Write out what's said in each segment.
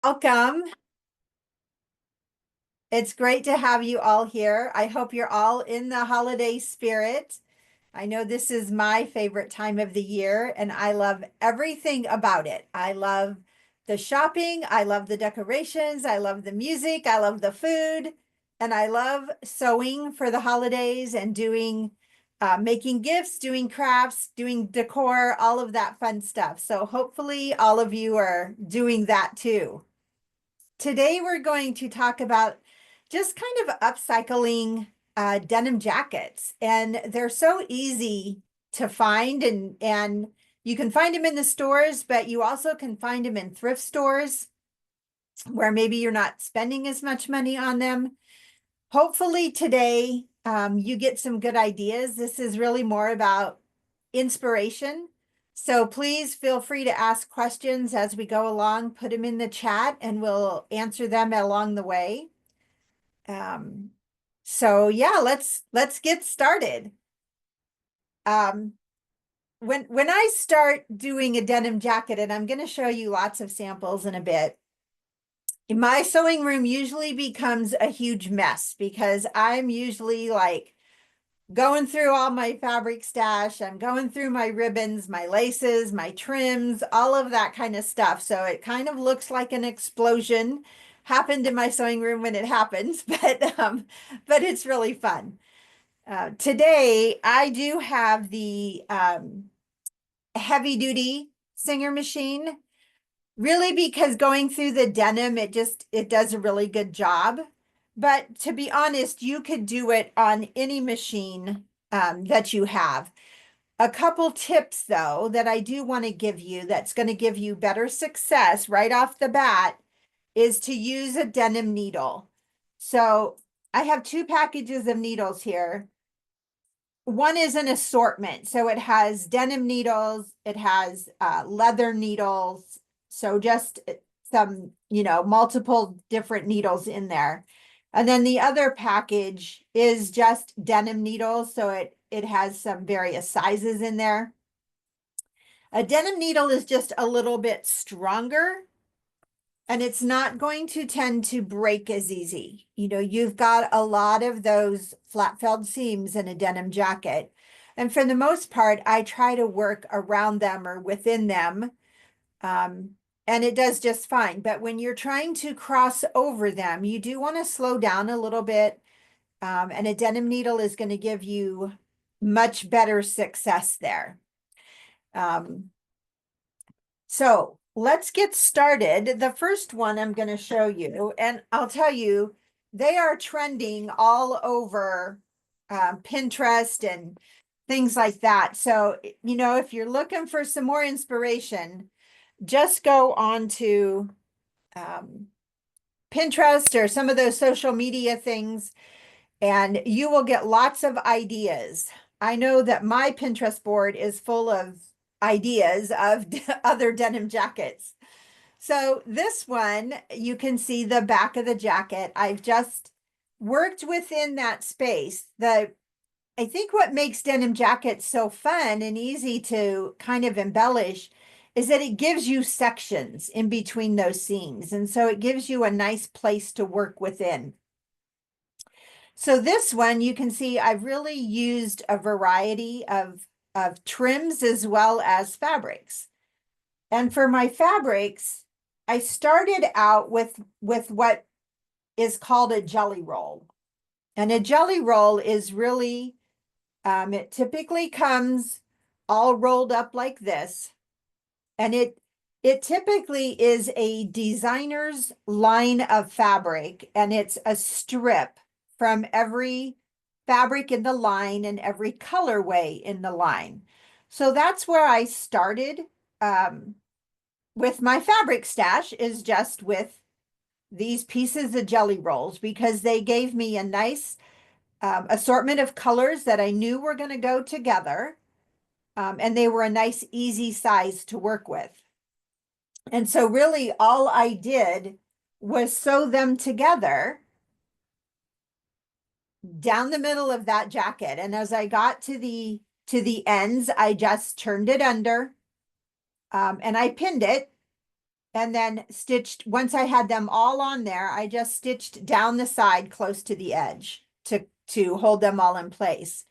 Welcome. It's great to have you all here. I hope you're all in the holiday spirit. I know this is my favorite time of the year, and I love everything about it. I love the shopping, I love the decorations, I love the music, I love the food, and I love sewing for the holidays and making gifts, doing crafts, doing decor, all of that fun stuff. So hopefully all of you are doing that too. Today we're going to talk about just kind of upcycling denim jackets, and they're so easy to find, and you can find them in the stores, but you also can find them in thrift stores where maybe you're not spending as much money on them. Hopefully today you get some good ideas. This is really more about inspiration. So please feel free to ask questions as we go along, put them in the chat and we'll answer them along the way. Um, so yeah, let's get started. Um, when I start doing a denim jacket, and I'm going to show you lots of samples in a bit, my sewing room usually becomes a huge mess because I'm usually like going through all my fabric stash. I'm going through my ribbons, my laces, my trims, all of that kind of stuff. So it kind of looks like an explosion happened in my sewing room when it happens, but it's really fun. Today I do have the heavy duty Singer machine, really because going through the denim, it does a really good job. But to be honest, you could do it on any machine that you have. A couple tips though that I do want to give you that's going to give you better success right off the bat is to use a denim needle. So I have two packages of needles here. One is an assortment. So it has denim needles, it has leather needles. So just some, multiple different needles in there. And then the other package is just denim needles. So it has some various sizes in there. A denim needle is just a little bit stronger and it's not going to tend to break as easy. You've got a lot of those flat felled seams in a denim jacket. And for the most part, I try to work around them or within them. And it does just fine. But when you're trying to cross over them, you do want to slow down a little bit. And a denim needle is going to give you much better success there. So let's get started. The first one I'm going to show you, and I'll tell you, they are trending all over Pinterest and things like that. So, if you're looking for some more inspiration, just go on to Pinterest or some of those social media things, and you will get lots of ideas. I know that my Pinterest board is full of ideas of other denim jackets. So this one, you can see the back of the jacket. I've just worked within that space. I think what makes denim jackets so fun and easy to kind of embellish is that it gives you sections in between those seams. And so it gives you a nice place to work within. So this one, you can see I've really used a variety of trims as well as fabrics. And for my fabrics, I started out with what is called a jelly roll. And a jelly roll is really, it typically comes all rolled up like this. And it typically is a designer's line of fabric, and it's a strip from every fabric in the line and every colorway in the line. So that's where I started with my fabric stash, is just with these pieces of jelly rolls, because they gave me a nice assortment of colors that I knew were going to go together. And they were a nice, easy size to work with. And so really all I did was sew them together down the middle of that jacket. And as I got to the ends, I just turned it under and I pinned it. and then stitched, once I had them all on there, I just stitched down the side close to the edge to hold them all in place.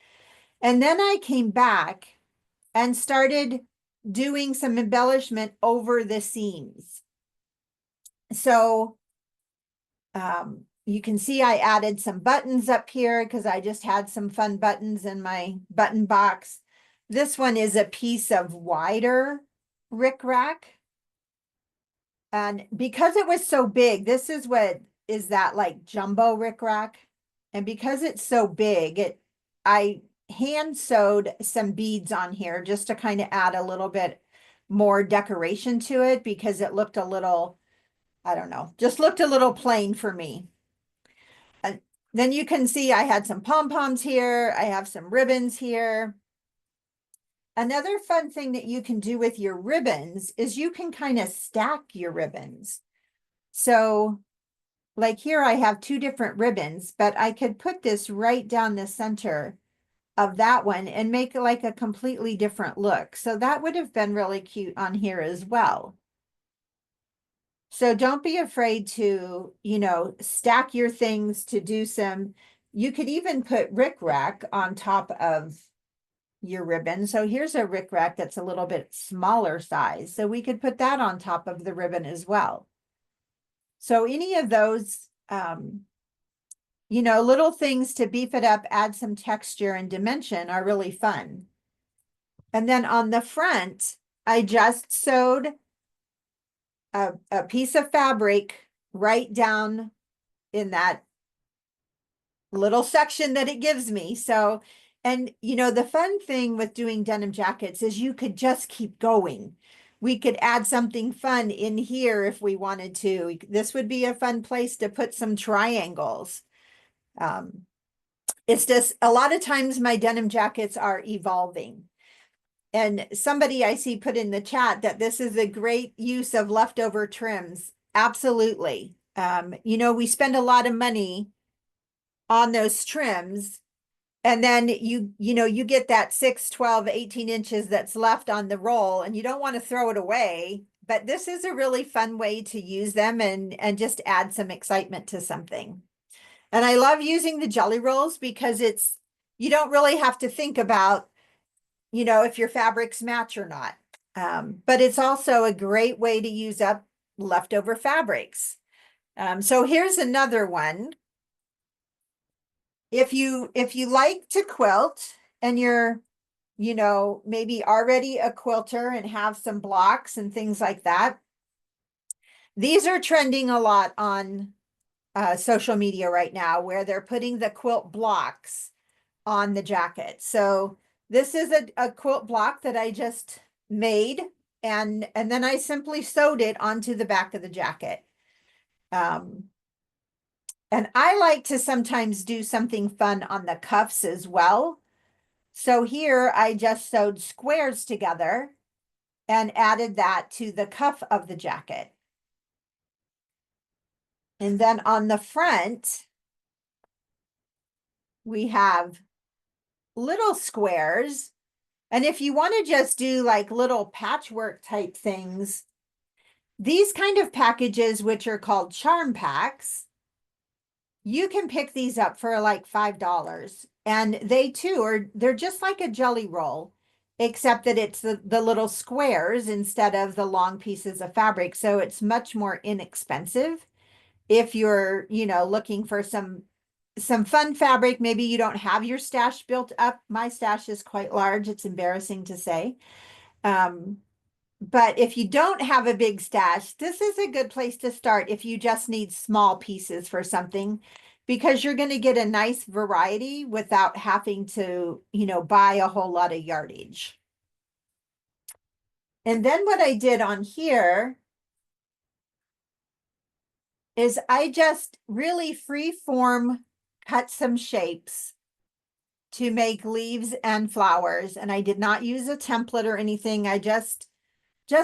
And then I came back and started doing some embellishment over the seams. So you can see I added some buttons up here because I just had some fun buttons in my button box. This one is a piece of wider rickrack. And because it was so big, this is what is that like jumbo rickrack. And because it's so big, I hand sewed some beads on here just to kind of add a little bit more decoration to it because it looked a little, I don't know, just looked a little plain for me. And then you can see I had some pom-poms here. I have some ribbons here. Another fun thing that you can do with your ribbons is you can kind of stack your ribbons. So like here I have two different ribbons, but I could put this right down the center of that one and make like a completely different look. So that would have been really cute on here as well. So don't be afraid to, you know, stack your things to do some, you could even put rickrack on top of your ribbon. So here's a rickrack that's a little bit smaller size. So we could put that on top of the ribbon as well. So any of those, you know, little things to beef it up, add some texture and dimension are really fun. And then on the front, I just sewed a piece of fabric right down in that little section that it gives me. So, and you know, the fun thing with doing denim jackets is you could just keep going. We could add something fun in here if we wanted to. This would be a fun place to put some triangles. It's just a lot of times my denim jackets are evolving. And somebody I see put in the chat that this is a great use of leftover trims. Absolutely. You know, we spend a lot of money on those trims. And then you know, you get that 6, 12, 18 inches that's left on the roll and you don't want to throw it away. But this is a really fun way to use them and just add some excitement to something. And I love using the jelly rolls because you don't really have to think about, you know, if your fabrics match or not. But it's also a great way to use up leftover fabrics. So here's another one. If you like to quilt and you're, you know, maybe already a quilter and have some blocks and things like that, these are trending a lot on social media right now where they're putting the quilt blocks on the jacket. So this is a quilt block that I just made and then I simply sewed it onto the back of the jacket. And I like to sometimes do something fun on the cuffs as well. So here I just sewed squares together and added that to the cuff of the jacket. And then on the front, we have little squares. And if you want to just do like little patchwork type things, these kind of packages, which are called charm packs, you can pick these up for like $5. And they too they're just like a jelly roll, except that it's the little squares instead of the long pieces of fabric. So it's much more inexpensive if you're, you know, looking for some fun fabric. Maybe you don't have your stash built up. My stash is quite large. It's embarrassing to say. But if you don't have a big stash, this is a good place to start if you just need small pieces for something, because you're going to get a nice variety without having to, you know, buy a whole lot of yardage. And then what I did on here is I just really free form cut some shapes to make leaves and flowers. And I did not use a template or anything. I just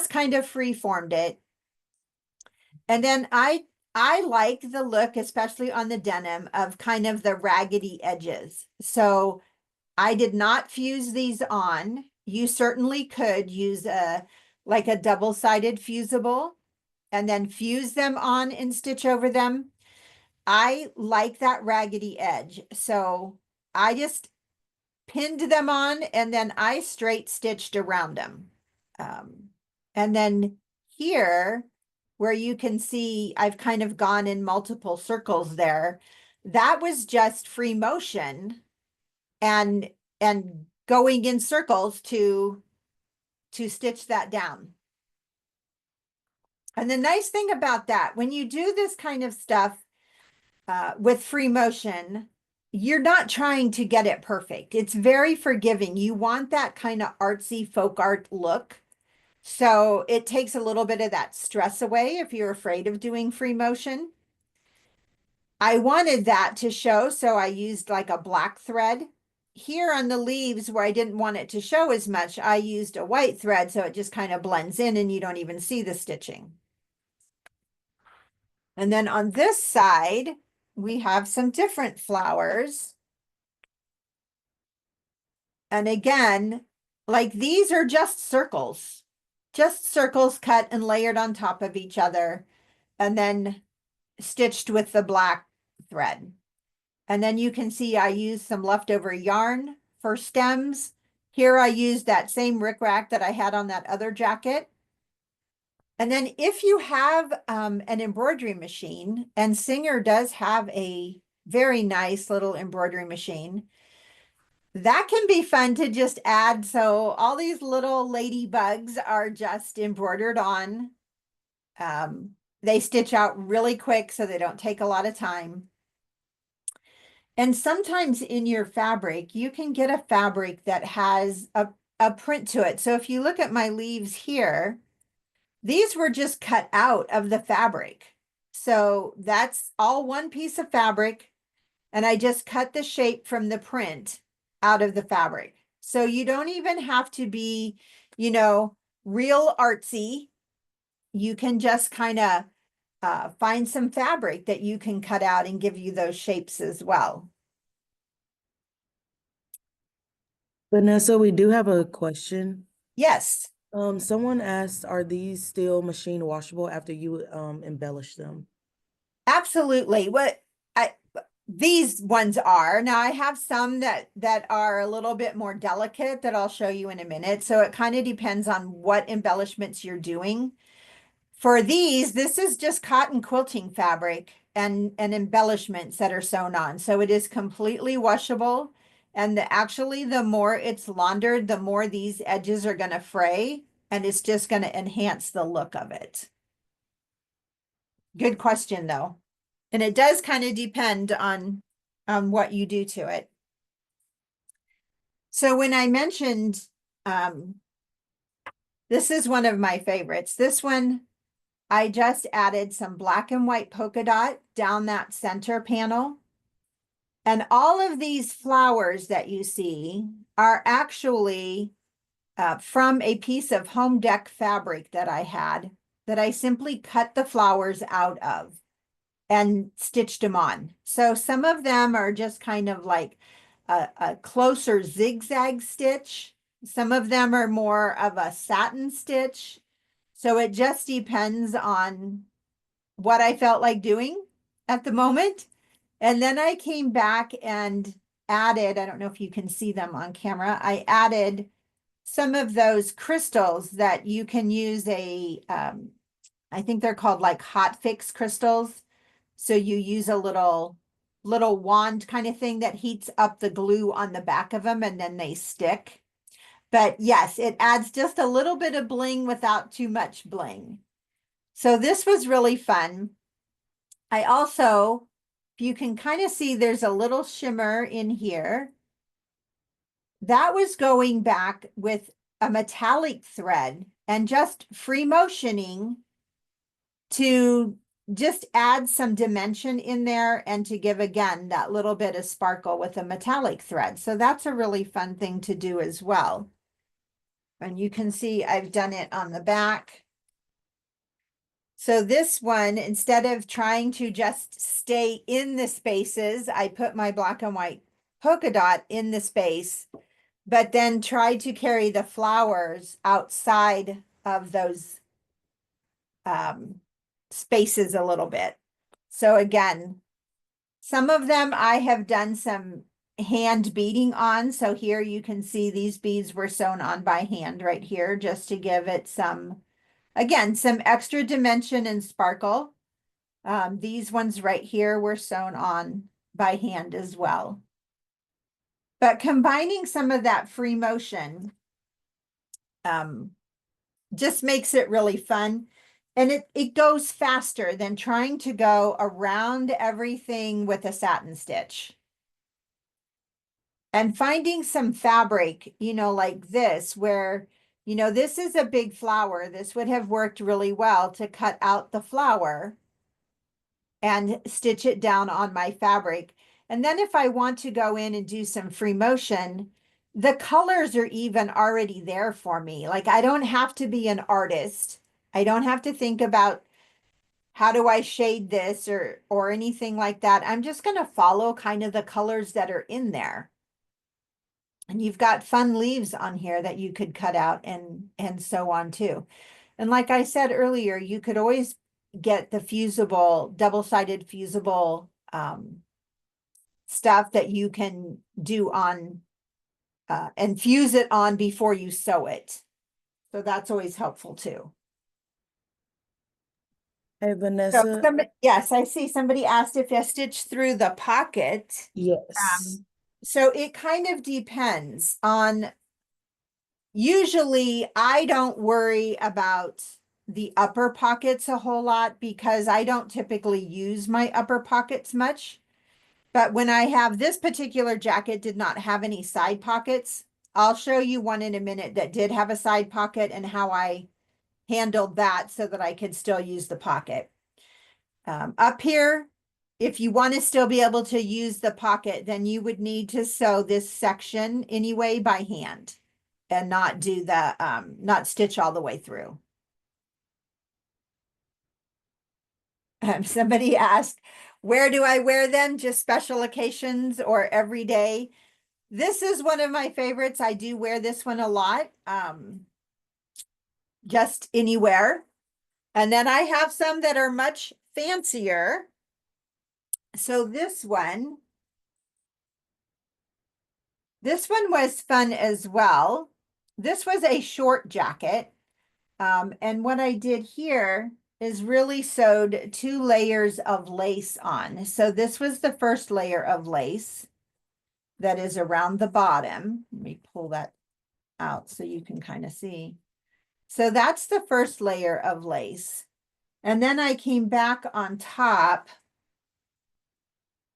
kind of free formed it. And then I like the look, especially on the denim, of kind of the raggedy edges. So I did not fuse these on. You certainly could use like a double-sided fusible. and then fuse them on and stitch over them. I like that raggedy edge. So I just pinned them on and then I straight stitched around them. And then here, where you can see I've kind of gone in multiple circles there, that was just free motion and going in circles to stitch that down. And the nice thing about that, when you do this kind of stuff with free motion, you're not trying to get it perfect. It's very forgiving. You want that kind of artsy folk art look. So it takes a little bit of that stress away if you're afraid of doing free motion. I wanted that to show, so I used like a black thread. Here on the leaves where I didn't want it to show as much, I used a white thread so it just kind of blends in and you don't even see the stitching. And then on this side, we have some different flowers. And again, like these are just circles cut and layered on top of each other and then stitched with the black thread. And then you can see I used some leftover yarn for stems. Here I used that same rickrack that I had on that other jacket. And then if you have an embroidery machine, and Singer does have a very nice little embroidery machine, that can be fun to just add. So all these little ladybugs are just embroidered on. They stitch out really quick so they don't take a lot of time. And sometimes in your fabric, you can get a fabric that has a print to it. So if you look at my leaves here, these were just cut out of the fabric. So that's all one piece of fabric. And I just cut the shape from the print out of the fabric. So you don't even have to be, you know, real artsy. You can just kind of find some fabric that you can cut out and give you those shapes as well. Vanessa, we do have a question. Yes, Someone asked, are these still machine washable after you embellish them? absolutely. These ones are. Now I have some that are a little bit more delicate that I'll show you in a minute. So it kind of depends on what embellishments you're doing. For these, this is just cotton quilting fabric and embellishments that are sewn on. So it is completely washable. And actually, the more it's laundered, the more these edges are going to fray, and it's just going to enhance the look of it. Good question, though. And it does kind of depend on what you do to it. So when I mentioned, this is one of my favorites. This one, I just added some black and white polka dot down that center panel. And all of these flowers that you see are actually from a piece of home deck fabric that I had that I simply cut the flowers out of and stitched them on. So some of them are just kind of like a closer zigzag stitch. Some of them are more of a satin stitch. So it just depends on what I felt like doing at the moment. And then I came back and added, I don't know if you can see them on camera, I added some of those crystals that you can use I think they're called like hot fix crystals. So you use a little wand kind of thing that heats up the glue on the back of them and then they stick. But yes, it adds just a little bit of bling without too much bling. So this was really fun. I also, if you can kind of see, there's a little shimmer in here. That was going back with a metallic thread and just free motioning to just add some dimension in there and to give again that little bit of sparkle with a metallic thread. So that's a really fun thing to do as well. And you can see I've done it on the back. So this one, instead of trying to just stay in the spaces, I put my black and white polka dot in the space, but then tried to carry the flowers outside of those spaces a little bit. So again, some of them I have done some hand beading on. So here you can see these beads were sewn on by hand right here, just to give it some, again, some extra dimension and sparkle. These ones right here were sewn on by hand as well. But combining some of that free motion just makes it really fun. And it goes faster than trying to go around everything with a satin stitch. And finding some fabric, like this, where, this is a big flower. This would have worked really well to cut out the flower and stitch it down on my fabric. And then if I want to go in and do some free motion, the colors are even already there for me. Like, I don't have to be an artist. I don't have to think about how do I shade this or anything like that. I'm just going to follow kind of the colors that are in there. And you've got fun leaves on here that you could cut out and so on too. And like I said earlier, you could always get the fusible, double-sided fusible stuff that you can do on and fuse it on before you sew it. So that's always helpful too. Hey, So Vanessa. yes, I see somebody asked if I stitch through the pocket. Yes. So it kind of depends on, usually I don't worry about the upper pockets a whole lot because I don't typically use my upper pockets much. But when I have this particular jacket did not have any side pockets, I'll show you one in a minute that did have a side pocket and how I handled that so that I could still use the pocket. Up here, if you want to still be able to use the pocket, then you would need to sew this section anyway by hand and not do the, not stitch all the way through. Somebody asked, where do I wear them? Just special occasions or every day? This is one of my favorites. I do wear this one a lot, just anywhere. And then I have some that are much fancier. So this one was fun as well. This was a short jacket. And what I did here is really sewed 2 layers of lace on. So this was the first layer of lace that is around the bottom. Let me pull that out so you can kind of see. So that's the first layer of lace. And then I came back on top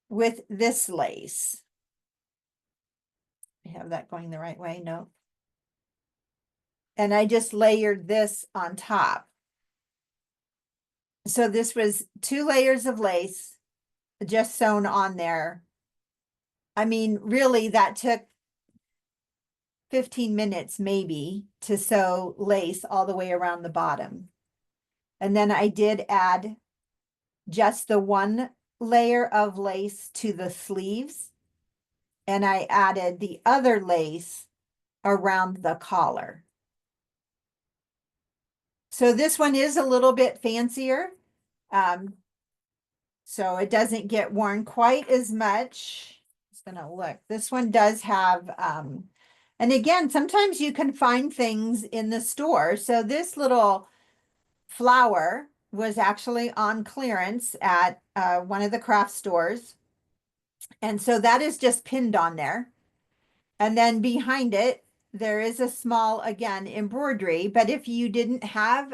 with this lace. I have that going the right way? No. And I just layered this on top. So this was 2 layers of lace just sewn on there. I mean, really, that took 15 minutes maybe to sew lace all the way around the bottom. And then I did add just the 1 layer of lace to the sleeves. And I added the other lace around the collar. So this one is a little bit fancier. So it doesn't get worn quite as much. It's gonna look, this one does have, and again, sometimes you can find things in the store. So this little flower was actually on clearance at one of the craft stores. And so that is just pinned on there. And then behind it, there is a small, again, embroidery. But if you didn't have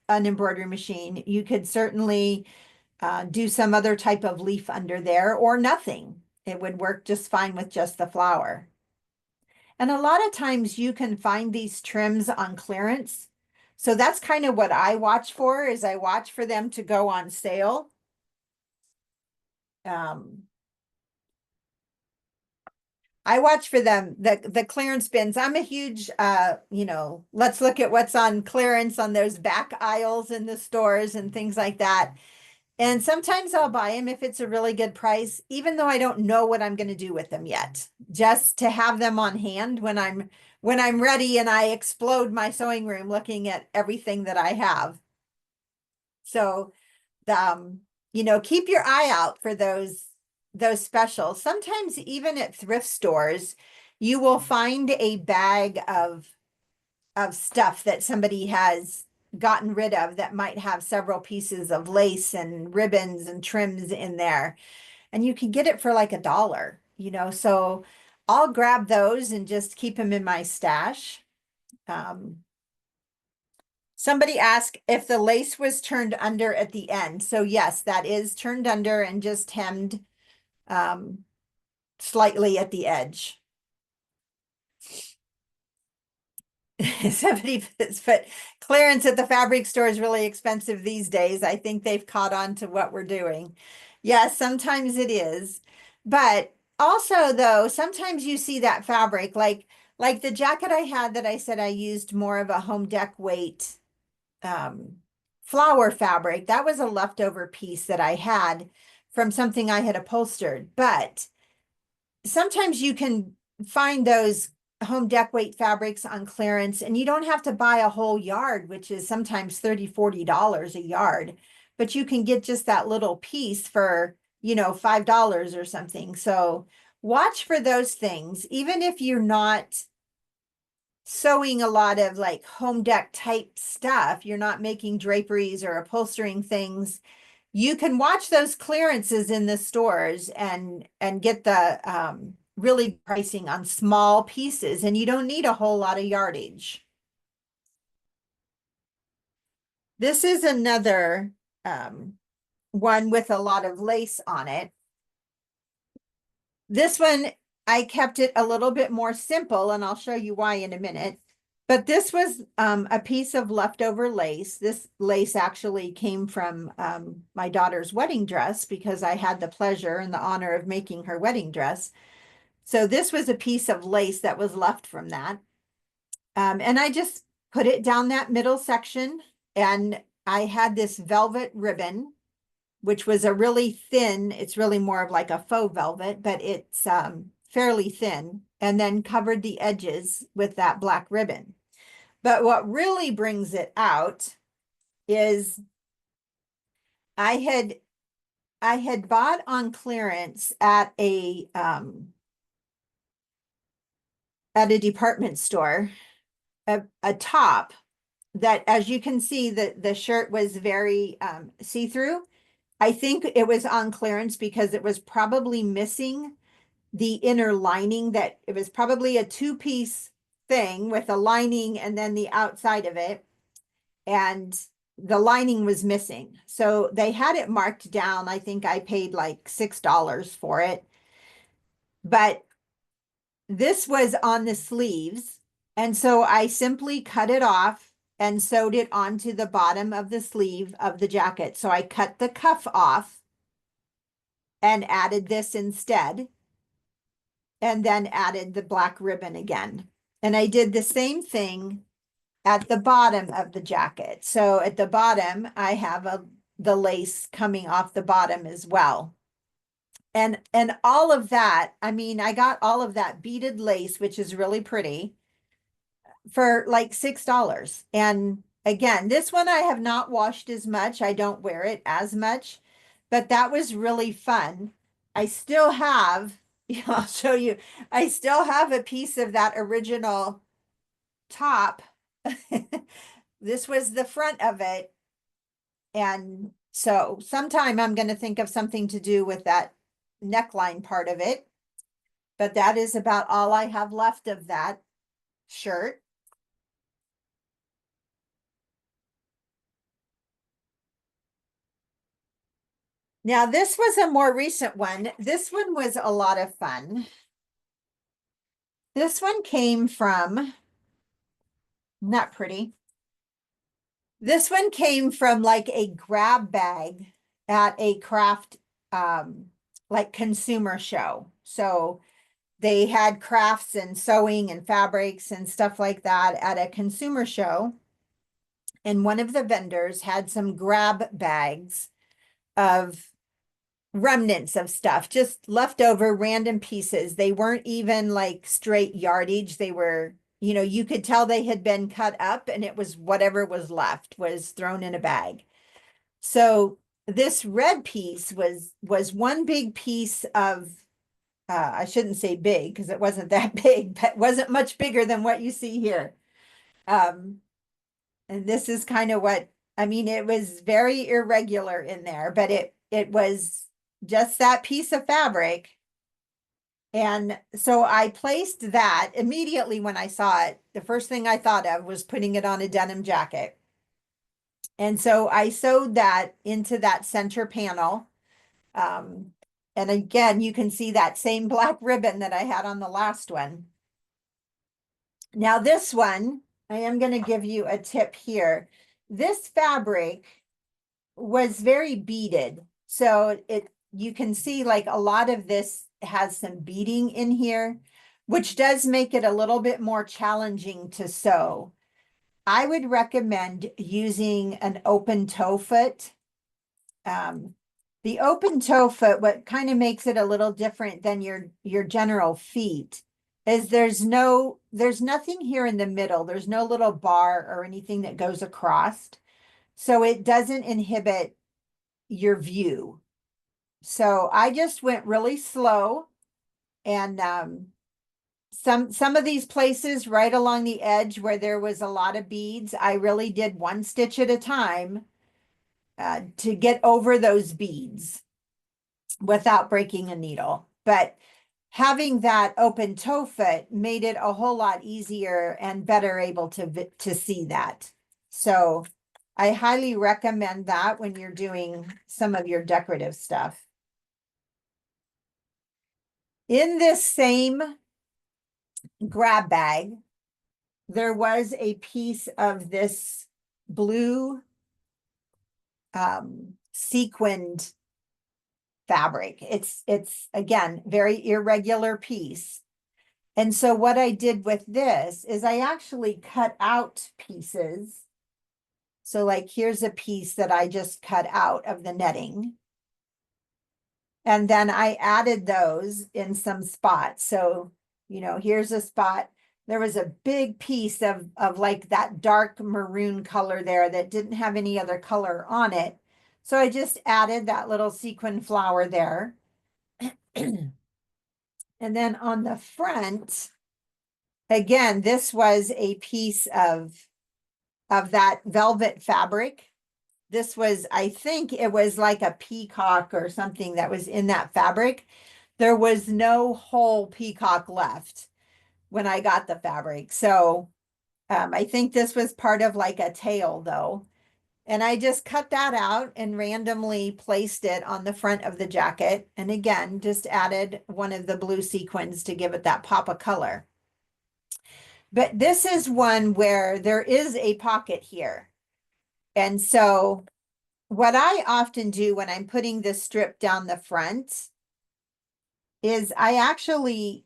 an embroidery machine, you could certainly do some other type of leaf under there or nothing. It would work just fine with just the flower. And a lot of times you can find these trims on clearance. So that's kind of what I watch for, is I watch for them to go on sale. I watch for them, the clearance bins. I'm a huge, let's look at what's on clearance on those back aisles in the stores and things like that. And sometimes I'll buy them if it's a really good price, even though I don't know what I'm going to do with them yet, just to have them on hand when I'm ready and I explode my sewing room looking at everything that I have. So you know, keep your eye out for those specials. Sometimes even at thrift stores, you will find a bag of stuff that somebody has gotten rid of that might have several pieces of lace and ribbons and trims in there. And you can get it for like $1, you know, so I'll grab those and just keep them in my stash. Somebody asked if the lace was turned under at the end. So yes, that is turned under and just hemmed slightly at the edge. Somebody but clearance at the fabric store is really expensive these days. I think they've caught on to what we're doing. Yes, sometimes it is. But also though, sometimes you see that fabric like the jacket I had that I said I used more of a home dec weight flower fabric. That was a leftover piece that I had from something I had upholstered. But sometimes you can find those home dec weight fabrics on clearance and you don't have to buy a whole yard, which is sometimes $30-40 a yard, but you can get just that little piece for, you know, $5 or something. So watch for those things, even if you're not sewing a lot of like home dec type stuff, you're not making draperies or upholstering things, you can watch those clearances in the stores and get the really pricing on small pieces, and you don't need a whole lot of yardage. This is another one with a lot of lace on it. This one, I kept it a little bit more simple, and I'll show you why in a minute. But this was a piece of leftover lace. This lace actually came from my daughter's wedding dress because I had the pleasure and the honor of making her wedding dress. So this was a piece of lace that was left from that. And I just put it down that middle section, and I had this velvet ribbon, which was a really thin, it's really more of like a faux velvet, but it's fairly thin, and then covered the edges with that black ribbon. But what really brings it out is I had bought on clearance at a department store a top that, as you can see, the shirt was very see-through. I think it was on clearance because it was probably missing the inner lining, that it was probably a two-piece thing with a lining and then the outside of it, and the lining was missing. So they had it marked down. I think I paid like $6 for it, but this was on the sleeves. And so I simply cut it off and sewed it onto the bottom of the sleeve of the jacket. So I cut the cuff off and added this instead, and then added the black ribbon again. And I did the same thing at the bottom of the jacket. So at the bottom, I have the lace coming off the bottom as well. And all of that, I mean, I got all of that beaded lace, which is really pretty, for like $6. And again, this one I have not washed as much. I don't wear it as much, but that was really fun. I still have, I'll show you, I still have a piece of that original top. This was the front of it. And so sometime I'm going to think of something to do with that neckline part of it. But that is about all I have left of that shirt. Now, this was a more recent one. This one was a lot of fun. This one came from, not pretty. This one came from like a grab bag at a craft, like consumer show. So they had crafts and sewing and fabrics and stuff like that at a consumer show. And one of the vendors had some grab bags of remnants of stuff, just leftover random pieces. They weren't even like straight yardage. They were, you know, you could tell they had been cut up, and it was whatever was left was thrown in a bag. So this red piece was one big piece of, I shouldn't say big because it wasn't that big, but wasn't much bigger than what you see here. Um, and this is kind of what, I mean, it was very irregular in there, but it was just that piece of fabric. And so I placed that immediately when I saw it. The first thing I thought of was putting it on a denim jacket. And so I sewed that into that center panel. Um, and again, you can see that same black ribbon that I had on the last one. Now this one, I am going to give you a tip here. This fabric was very beaded. So you can see like a lot of this has some beading in here, which does make it a little bit more challenging to sew. I would recommend using an open toe foot. The open toe foot, what kind of makes it a little different than your general feet is there's nothing here in the middle. There's no little bar or anything that goes across. So it doesn't inhibit your view. So I just went really slow, and some of these places right along the edge where there was a lot of beads, I really did one stitch at a time to get over those beads without breaking a needle. But having that open toe foot made it a whole lot easier and better able to see that. So I highly recommend that when you're doing some of your decorative stuff. In this same grab bag, there was a piece of this blue sequined fabric. It's again, very irregular piece. And so what I did with this is I actually cut out pieces. So like here's a piece that I just cut out of the netting. And then I added those in some spots. So, here's a spot. There was a big piece of like that dark maroon color there that didn't have any other color on it. So I just added that little sequin flower there. And then on the front, again, this was a piece of that velvet fabric. This was, I think it was like a peacock or something that was in that fabric. There was no whole peacock left when I got the fabric. So I think this was part of like a tail though. And I just cut that out and randomly placed it on the front of the jacket. And again, just added one of the blue sequins to give it that pop of color. But this is one where there is a pocket here. And so what I often do when I'm putting this strip down the front is I actually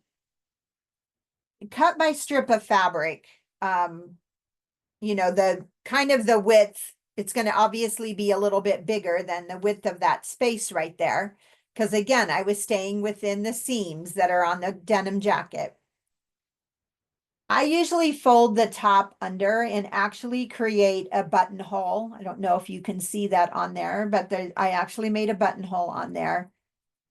cut my strip of fabric, the kind of the width, it's going to obviously be a little bit bigger than the width of that space right there. Because again, I was staying within the seams that are on the denim jacket. I usually fold the top under and actually create a buttonhole. I don't know if you can see that on there, but I actually made a buttonhole on there.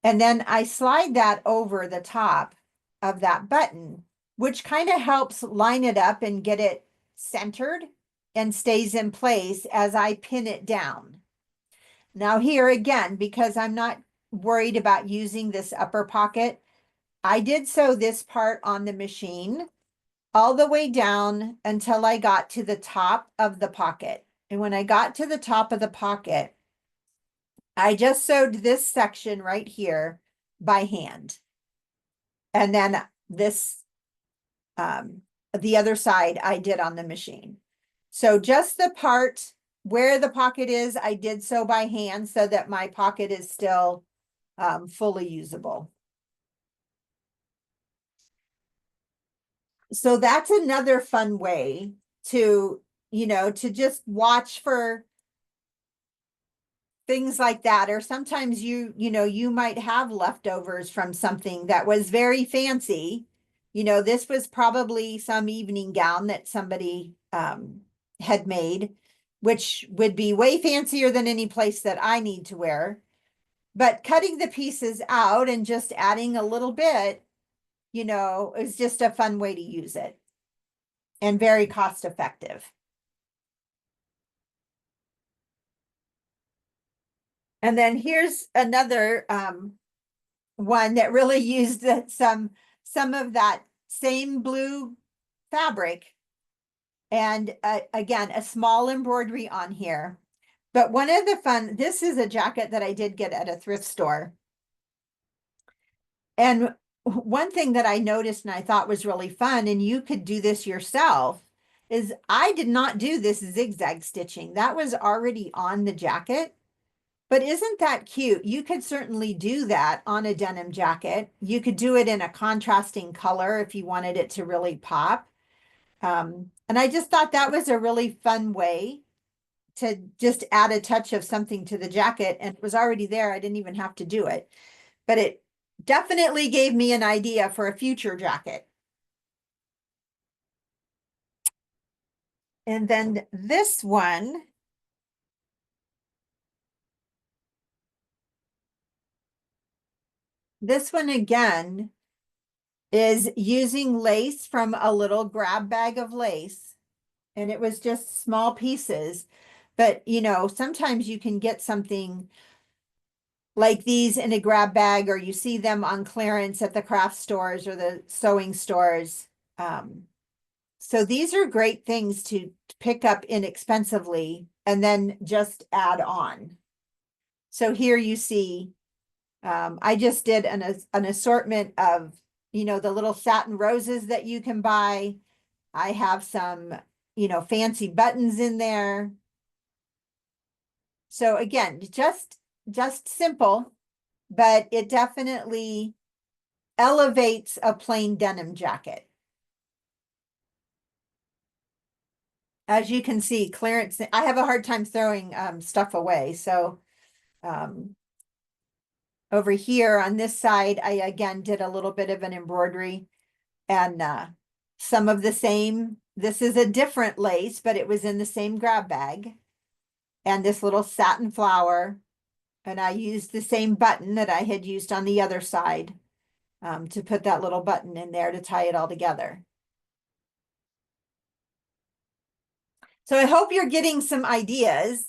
And then I slide that over the top of that button, which kind of helps line it up and get it centered and stays in place as I pin it down. Now here again, because I'm not worried about using this upper pocket, I did sew this part on the machine all the way down until I got to the top of the pocket. And when I got to the top of the pocket, I just sewed this section right here by hand. And then this, the other side I did on the machine. So just the part where the pocket is, I did sew by hand so that my pocket is still fully usable. So that's another fun way to, to just watch for things like that. Or sometimes you might have leftovers from something that was very fancy. This was probably some evening gown that somebody had made. which would be way fancier than any place that I need to wear. But cutting the pieces out and just adding a little bit, is just a fun way to use it and very cost effective. And then here's another one that really used some of that same blue fabric. And again, a small embroidery on here. But one of the this is a jacket that I did get at a thrift store. And one thing that I noticed and I thought was really fun, and you could do this yourself, is I did not do this zigzag stitching. That was already on the jacket. But isn't that cute? You could certainly do that on a denim jacket. You could do it in a contrasting color if you wanted it to really pop. And I just thought that was a really fun way to just add a touch of something to the jacket, and it was already there. I didn't even have to do it, but it definitely gave me an idea for a future jacket. And then this one, again is using lace from a little grab bag of lace. And it was just small pieces, but sometimes you can get something like these in a grab bag, or you see them on clearance at the craft stores or the sewing stores. So these are great things to pick up inexpensively and then just add on. So here you see, I just did an assortment of, the little satin roses that you can buy. I have some, fancy buttons in there. So again, just simple, but it definitely elevates a plain denim jacket. As you can see, clearance, I have a hard time throwing stuff away. So over here on this side, I again did a little bit of an embroidery and some of the same. This is a different lace, but it was in the same grab bag. And this little satin flower. And I used the same button that I had used on the other side to put that little button in there to tie it all together. So I hope you're getting some ideas.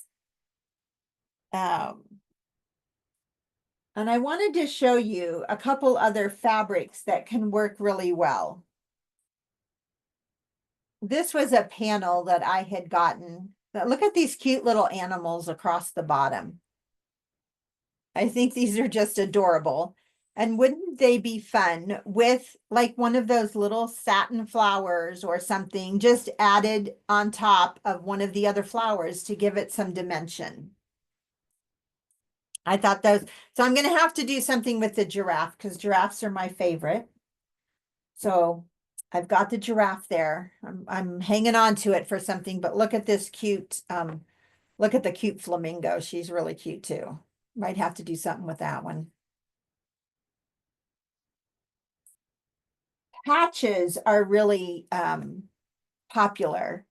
And I wanted to show you a couple other fabrics that can work really well. This was a panel that I had gotten. Look at these cute little animals across the bottom. I think these are just adorable. And wouldn't they be fun with like one of those little satin flowers or something just added on top of one of the other flowers to give it some dimension? I thought those, so I'm going to have to do something with the giraffe because giraffes are my favorite. So I've got the giraffe there. I'm hanging on to it for something, but look at this cute, look at the cute flamingo. She's really cute too. Might have to do something with that one. Patches are really popular.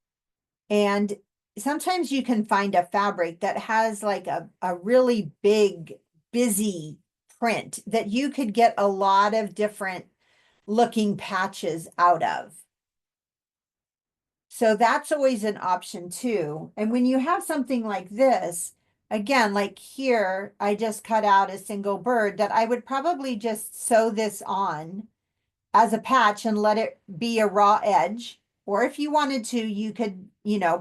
And sometimes you can find a fabric that has like a really big, busy print that you could get a lot of different looking patches out of. So that's always an option too. And when you have something like this, again, like here, I just cut out a single bird that I would probably just sew this on as a patch and let it be a raw edge. Or if you wanted to, you could,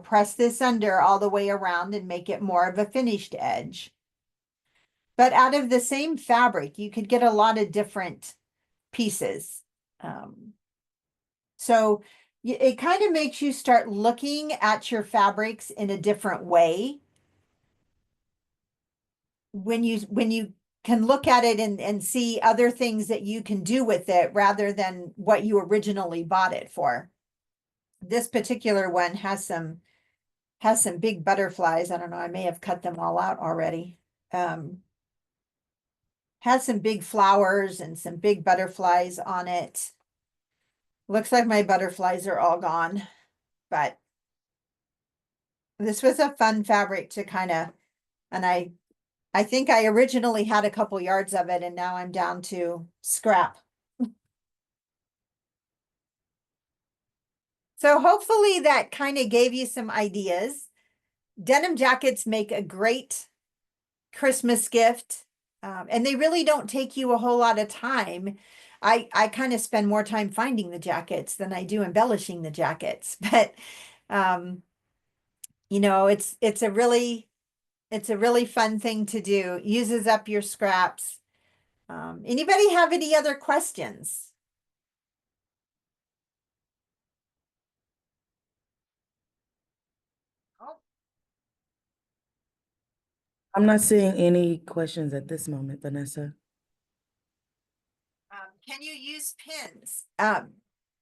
press this under all the way around and make it more of a finished edge. But out of the same fabric, you could get a lot of different pieces. So it kind of makes you start looking at your fabrics in a different way. When you can look at it and see other things that you can do with it rather than what you originally bought it for. This particular one has some big butterflies. I don't know, I may have cut them all out already. Has some big flowers and some big butterflies on it. Looks like my butterflies are all gone, but This was a fun fabric to kind of, and I think I originally had a couple yards of it and now I'm down to scrap. So hopefully that kind of gave you some ideas. Denim jackets make a great Christmas gift. And they really don't take you a whole lot of time. I kind of spend more time finding the jackets than I do embellishing the jackets. But you know, it's a really fun thing to do. Uses up your scraps. Anybody have any other questions? I'm not seeing any questions at this moment, Vanessa. Can you use pins?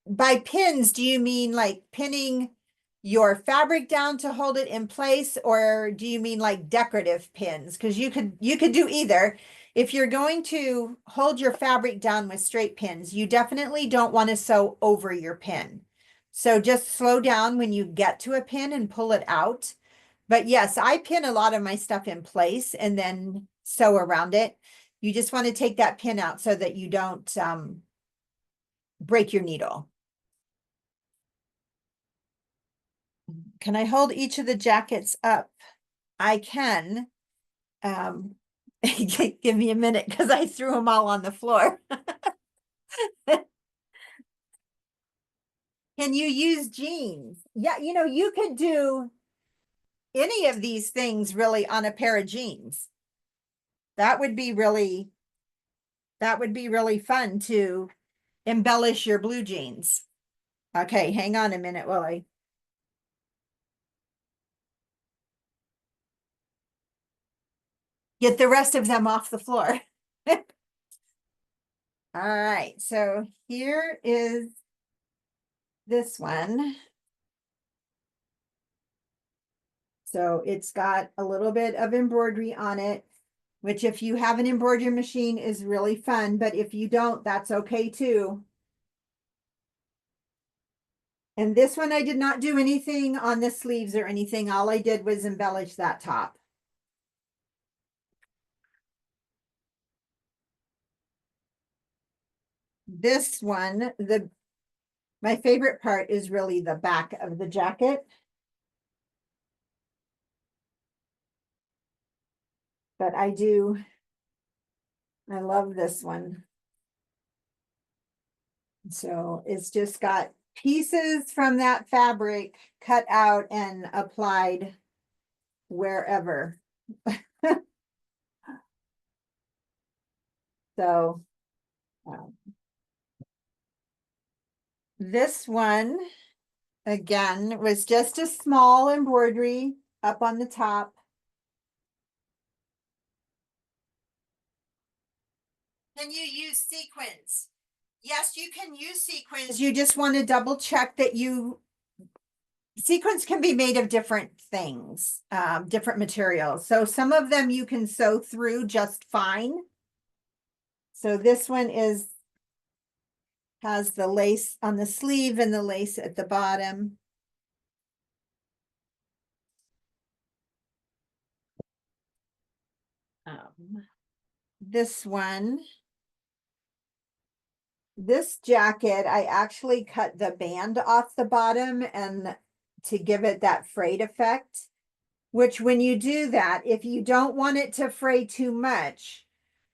By pins, do you mean like pinning your fabric down to hold it in place, or do you mean like decorative pins? Because you could do either. If you're going to hold your fabric down with straight pins, you definitely don't want to sew over your pin. So just slow down when you get to a pin and pull it out. But yes, I pin a lot of my stuff in place and then sew around it. You just want to take that pin out so that you don't break your needle. Can I hold each of the jackets up? I can. Um, give me a minute because I threw them all on the floor. Can you use jeans? Yeah, you know, you could do any of these things really on a pair of jeans. That would be really, that would be really fun to embellish your blue jeans. Okay, hang on a minute while I get the rest of them off the floor. All right, so here is this one. So it's got a little bit of embroidery on it, which if you have an embroidery machine is really fun, but if you don't, that's okay too. And this one, I did not do anything on the sleeves or anything. All I did was embellish that top. This one, my favorite part is really the back of the jacket. But I love this one. So it's just got pieces from that fabric cut out and applied wherever. So this one, again, was just a small embroidery up on the top. Can you use sequins? Yes, you can use sequins. You just want to double check that sequins can be made of different things, different materials. So some of them you can sew through just fine. So this one has the lace on the sleeve and the lace at the bottom. This one, this jacket, I actually cut the band off the bottom and to give it that frayed effect, which when you do that, if you don't want it to fray too much,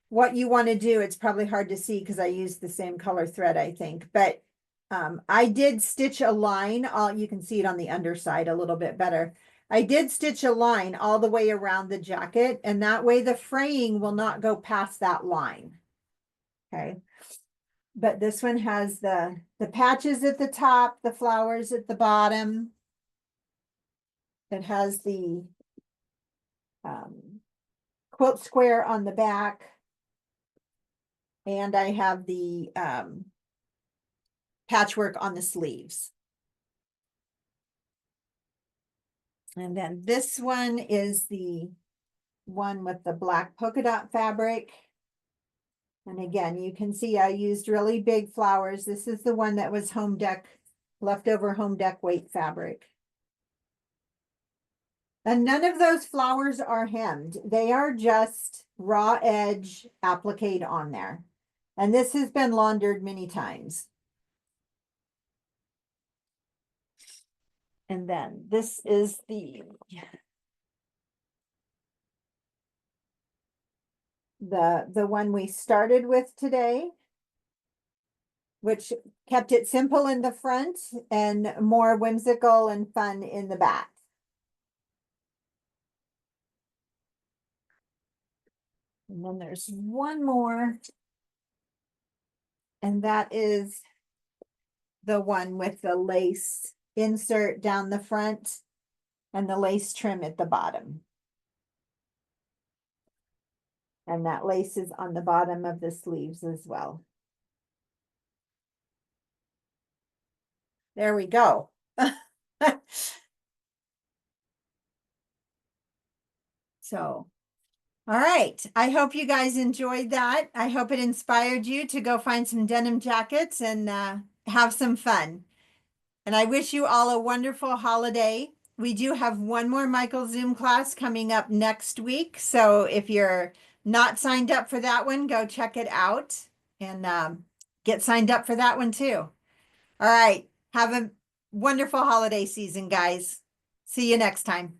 what you want to do, it's probably hard to see because I used the same color thread, I think, but I did stitch a line, you can see it on the underside a little bit better. I did stitch a line all the way around the jacket, and that way the fraying will not go past that line. Okay. But this one has the patches at the top, the flowers at the bottom. It has the quilt square on the back. And I have the patchwork on the sleeves. And then this one is the one with the black polka dot fabric. And again, you can see I used really big flowers. This is the one that was leftover home deck weight fabric. And none of those flowers are hemmed. They are just raw edge applique on there. And this has been laundered many times. And then this is the one we started with today, which kept it simple in the front and more whimsical and fun in the back. And then there's one more, and that is the one with the lace insert down the front and the lace trim at the bottom. And that lace is on the bottom of the sleeves as well. There we go. So, all right. I hope you guys enjoyed that. I hope it inspired you to go find some denim jackets and have some fun. And I wish you all a wonderful holiday. We do have one more Michael Zoom class coming up next week. So if you're not signed up for that one, go check it out and get signed up for that one too. All right. Have a wonderful holiday season, guys. See you next time.